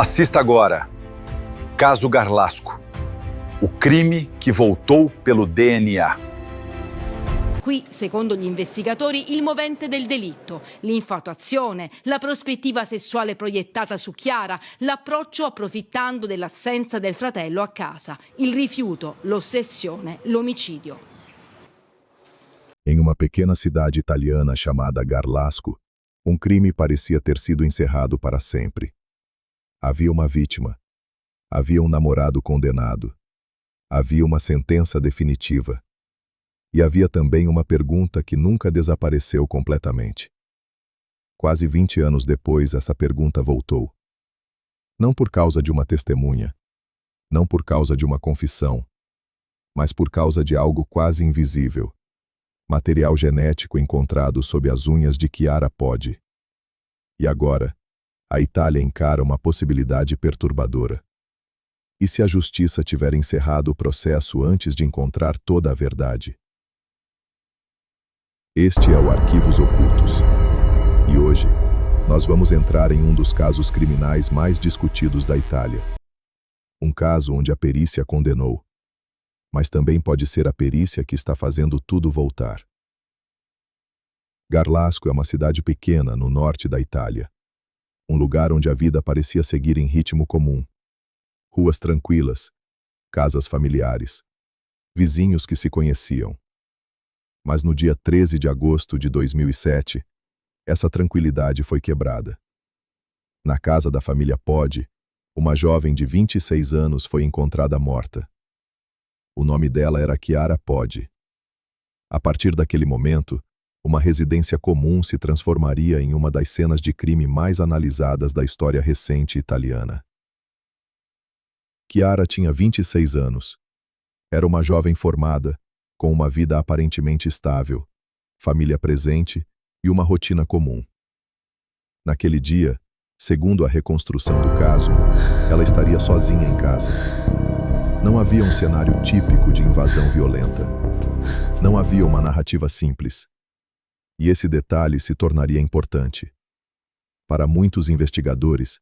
Assista agora. Caso Garlasco. O crime che voltou pelo DNA. Qui, secondo gli investigatori, il movente del delitto, l'infatuazione, la prospettiva sessuale proiettata su Chiara, l'approccio approfittando dell'assenza del fratello a casa, il rifiuto, l'ossessione, l'omicidio. Em uma pequena cidade italiana chamada Garlasco, um crime parecia ter sido encerrado para sempre. Havia uma vítima. Havia um namorado condenado. Havia uma sentença definitiva. E havia também uma pergunta que nunca desapareceu completamente. Quase 20 anos depois, essa pergunta voltou. Não por causa de uma testemunha, não por causa de uma confissão, mas por causa de algo quase invisível. Material genético encontrado sob as unhas de Chiara Poggi. E agora, a Itália encara uma possibilidade perturbadora. E se a justiça tiver encerrado o processo antes de encontrar toda a verdade? Este é o Arquivos Ocultos. E hoje, nós vamos entrar em um dos casos criminais mais discutidos da Itália. Um caso onde a perícia condenou, mas também pode ser a perícia que está fazendo tudo voltar. Garlasco é uma cidade pequena no norte da Itália. Um lugar onde a vida parecia seguir em ritmo comum. Ruas tranquilas, casas familiares, vizinhos que se conheciam. Mas no dia 13 de agosto de 2007, essa tranquilidade foi quebrada. Na casa da família Poggi, uma jovem de 26 anos foi encontrada morta. O nome dela era Chiara Poggi. A partir daquele momento, uma residência comum se transformaria em uma das cenas de crime mais analisadas da história recente italiana. Chiara tinha 26 anos. Era uma jovem formada, com uma vida aparentemente estável, família presente e uma rotina comum. Naquele dia, segundo a reconstrução do caso, ela estaria sozinha em casa. Não havia um cenário típico de invasão violenta. Não havia uma narrativa simples. E esse detalhe se tornaria importante. Para muitos investigadores,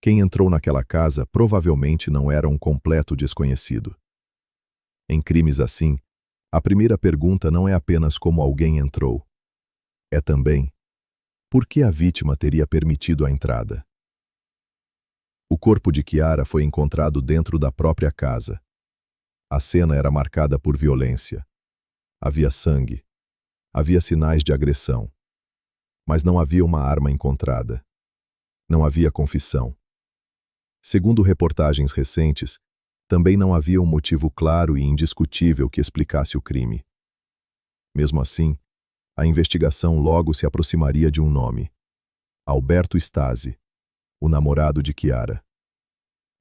quem entrou naquela casa provavelmente não era um completo desconhecido. Em crimes assim, a primeira pergunta não é apenas como alguém entrou. É também, por que a vítima teria permitido a entrada? O corpo de Chiara foi encontrado dentro da própria casa. A cena era marcada por violência. Havia sangue. Havia sinais de agressão. Mas não havia uma arma encontrada. Não havia confissão. Segundo reportagens recentes, também não havia um motivo claro e indiscutível que explicasse o crime. Mesmo assim, a investigação logo se aproximaria de um nome: Alberto Stasi, o namorado de Chiara.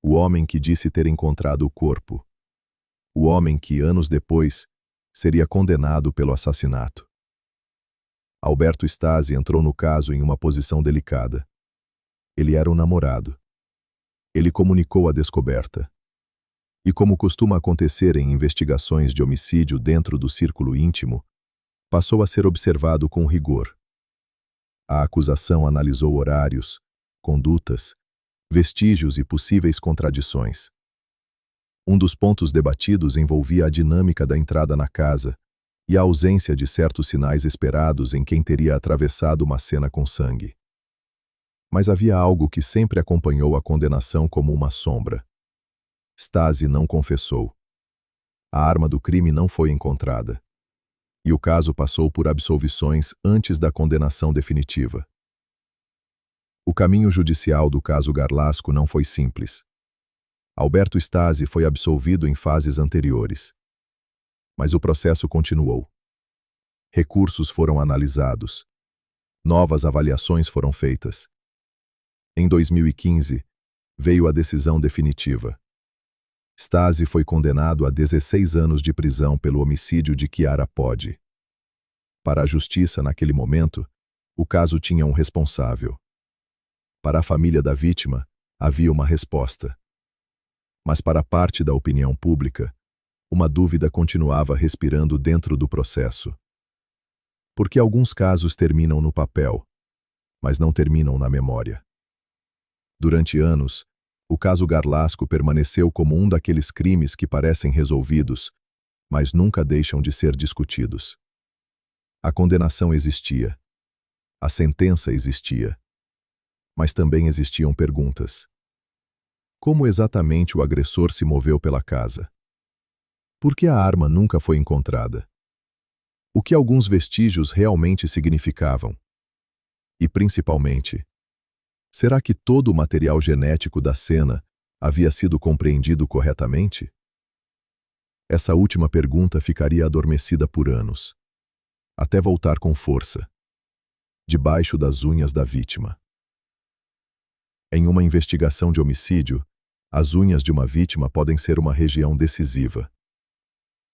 O homem que disse ter encontrado o corpo. O homem que, anos depois, seria condenado pelo assassinato. Alberto Stasi entrou no caso em uma posição delicada. Ele era o namorado. Ele comunicou a descoberta. E como costuma acontecer em investigações de homicídio dentro do círculo íntimo, passou a ser observado com rigor. A acusação analisou horários, condutas, vestígios e possíveis contradições. Um dos pontos debatidos envolvia a dinâmica da entrada na casa e a ausência de certos sinais esperados em quem teria atravessado uma cena com sangue. Mas havia algo que sempre acompanhou a condenação como uma sombra. Stasi não confessou. A arma do crime não foi encontrada. E o caso passou por absolvições antes da condenação definitiva. O caminho judicial do caso Garlasco não foi simples. Alberto Stasi foi absolvido em fases anteriores. Mas o processo continuou. Recursos foram analisados. Novas avaliações foram feitas. Em 2015, veio a decisão definitiva. Stasi foi condenado a 16 anos de prisão pelo homicídio de Chiara Poggi. Para a justiça, naquele momento, o caso tinha um responsável. Para a família da vítima, havia uma resposta. Mas para parte da opinião pública, uma dúvida continuava respirando dentro do processo. Porque alguns casos terminam no papel, mas não terminam na memória. Durante anos, O caso Garlasco permaneceu como um daqueles crimes que parecem resolvidos, mas nunca deixam de ser discutidos. A condenação existia. A sentença existia. Mas também existiam perguntas. Como exatamente o agressor se moveu pela casa? Por que a arma nunca foi encontrada? O que alguns vestígios realmente significavam? E, principalmente, será que todo o material genético da cena havia sido compreendido corretamente? Essa última pergunta ficaria adormecida por anos, até voltar com força, debaixo das unhas da vítima. Em uma investigação de homicídio, as unhas de uma vítima podem ser uma região decisiva.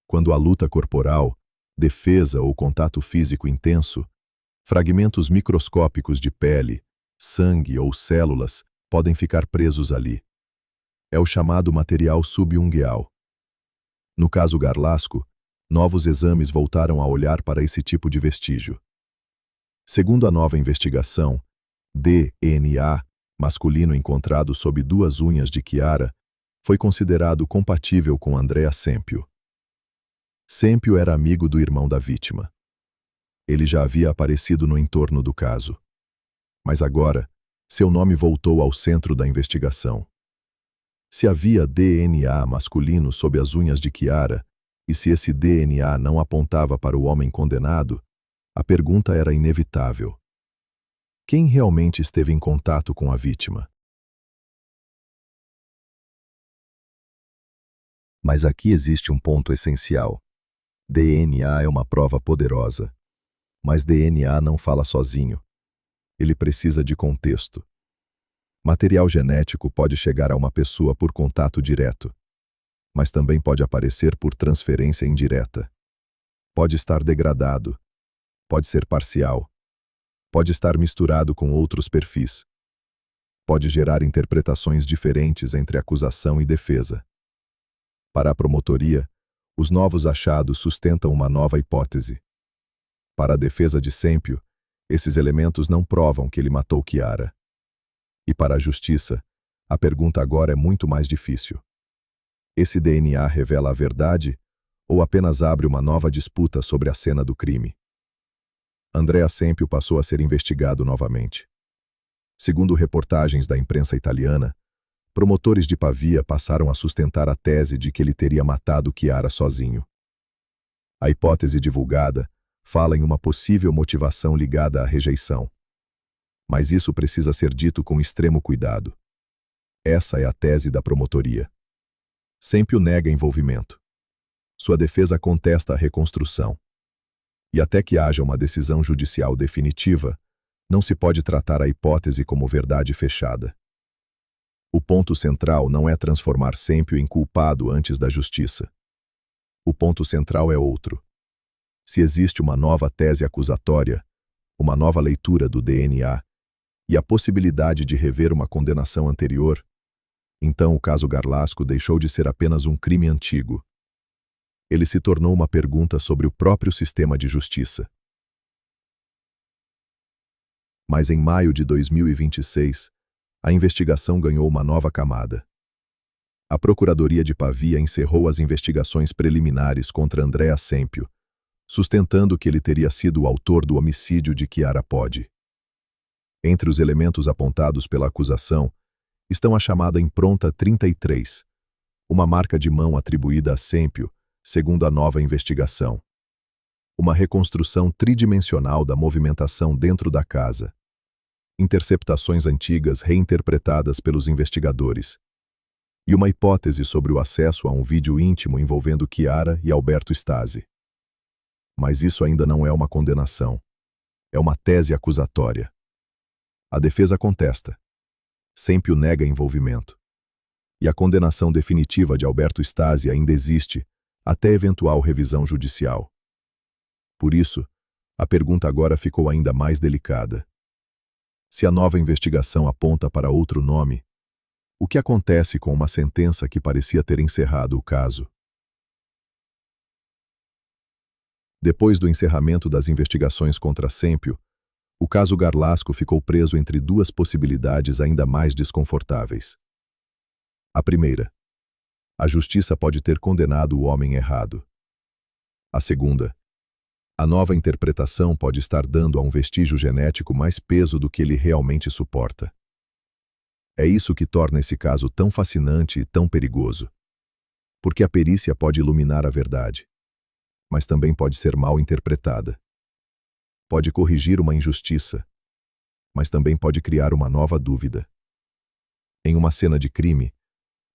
Quando há luta corporal, defesa ou contato físico intenso, fragmentos microscópicos de pele, sangue ou células podem ficar presos ali. É o chamado material subungueal. No caso Garlasco, novos exames voltaram a olhar para esse tipo de vestígio. Segundo a nova investigação, DNA masculino encontrado sob 2 unhas de Chiara foi considerado compatível com Andrea Sempio. Sempio era amigo do irmão da vítima. Ele já havia aparecido no entorno do caso. Mas agora, seu nome voltou ao centro da investigação. Se havia DNA masculino sob as unhas de Chiara, e se esse DNA não apontava para o homem condenado, a pergunta era inevitável. Quem realmente esteve em contato com a vítima? Mas aqui existe um ponto essencial. DNA é uma prova poderosa. Mas DNA não fala sozinho. Ele precisa de contexto. Material genético pode chegar a uma pessoa por contato direto, mas também pode aparecer por transferência indireta. Pode estar degradado, pode ser parcial, pode estar misturado com outros perfis. Pode gerar interpretações diferentes entre acusação e defesa. Para a promotoria, os novos achados sustentam uma nova hipótese. Para a defesa de Sempio, esses elementos não provam que ele matou Chiara. E para a justiça, a pergunta agora é muito mais difícil. Esse DNA revela a verdade ou apenas abre uma nova disputa sobre a cena do crime? Andrea Sempio passou a ser investigado novamente. Segundo reportagens da imprensa italiana, promotores de Pavia passaram a sustentar a tese de que ele teria matado Chiara sozinho. A hipótese divulgada fala em uma possível motivação ligada à rejeição. Mas isso precisa ser dito com extremo cuidado. Essa é a tese da promotoria. Sempio nega envolvimento. Sua defesa contesta a reconstrução. E até que haja uma decisão judicial definitiva, não se pode tratar a hipótese como verdade fechada. O ponto central não é transformar Sempio em culpado antes da justiça. O ponto central é outro. Se existe uma nova tese acusatória, uma nova leitura do DNA e a possibilidade de rever uma condenação anterior, então o caso Garlasco deixou de ser apenas um crime antigo. Ele se tornou uma pergunta sobre o próprio sistema de justiça. Mas em maio de 2026, a investigação ganhou uma nova camada. A Procuradoria de Pavia encerrou as investigações preliminares contra Andrea Sempio, sustentando que ele teria sido o autor do homicídio de Chiara Podi. Entre os elementos apontados pela acusação estão a chamada impronta 33, uma marca de mão atribuída a Sempio, segundo a nova investigação. Uma reconstrução tridimensional da movimentação dentro da casa. Interceptações antigas reinterpretadas pelos investigadores. E uma hipótese sobre o acesso a um vídeo íntimo envolvendo Chiara e Alberto Stasi. Mas isso ainda não é uma condenação. É uma tese acusatória. A defesa contesta. Sempio nega envolvimento. E a condenação definitiva de Alberto Stasi ainda existe, até eventual revisão judicial. Por isso, a pergunta agora ficou ainda mais delicada. Se a nova investigação aponta para outro nome, o que acontece com uma sentença que parecia ter encerrado o caso? Depois do encerramento das investigações contra Sempio, o caso Garlasco ficou preso entre 2 possibilidades ainda mais desconfortáveis. A primeira: a justiça pode ter condenado o homem errado. A segunda: a nova interpretação pode estar dando a um vestígio genético mais peso do que ele realmente suporta. É isso que torna esse caso tão fascinante e tão perigoso. Porque a perícia pode iluminar a verdade, mas também pode ser mal interpretada. Pode corrigir uma injustiça, mas também pode criar uma nova dúvida. Em uma cena de crime,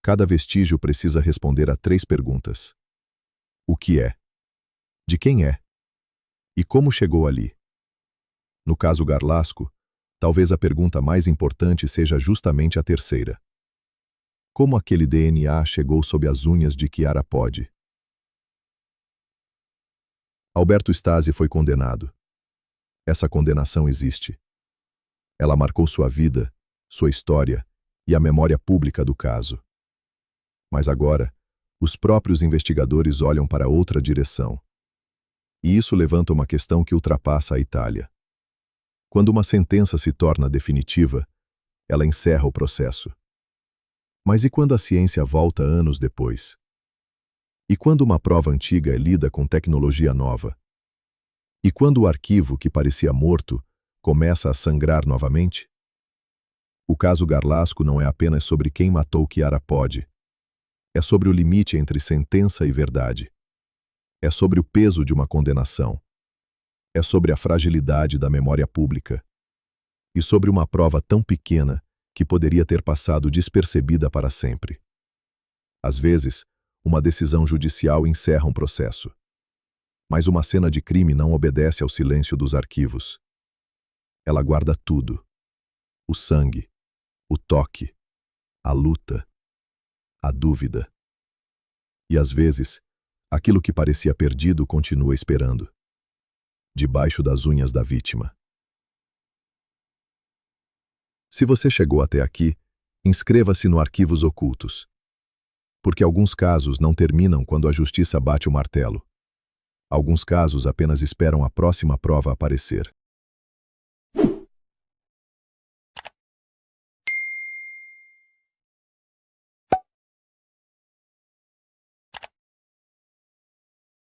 cada vestígio precisa responder a 3 perguntas. O que é? De quem é? E como chegou ali? No caso Garlasco, talvez a pergunta mais importante seja justamente a terceira. Como aquele DNA chegou sob as unhas de Chiara Podi? Alberto Stasi foi condenado. Essa condenação existe. Ela marcou sua vida, sua história e a memória pública do caso. Mas agora, os próprios investigadores olham para outra direção. E isso levanta uma questão que ultrapassa a Itália. Quando uma sentença se torna definitiva, ela encerra o processo. Mas e quando a ciência volta anos depois? E quando uma prova antiga é lida com tecnologia nova? E quando o arquivo que parecia morto começa a sangrar novamente? O caso Garlasco não é apenas sobre quem matou Chiara Podi. É sobre o limite entre sentença e verdade. É sobre o peso de uma condenação. É sobre a fragilidade da memória pública. E sobre uma prova tão pequena que poderia ter passado despercebida para sempre. Às vezes, uma decisão judicial encerra um processo. Mas uma cena de crime não obedece ao silêncio dos arquivos. Ela guarda tudo. O sangue, o toque, a luta, a dúvida. E às vezes, aquilo que parecia perdido continua esperando, debaixo das unhas da vítima. Se você chegou até aqui, inscreva-se no Arquivos Ocultos. Porque alguns casos não terminam quando a justiça bate o martelo. Alguns casos apenas esperam a próxima prova aparecer.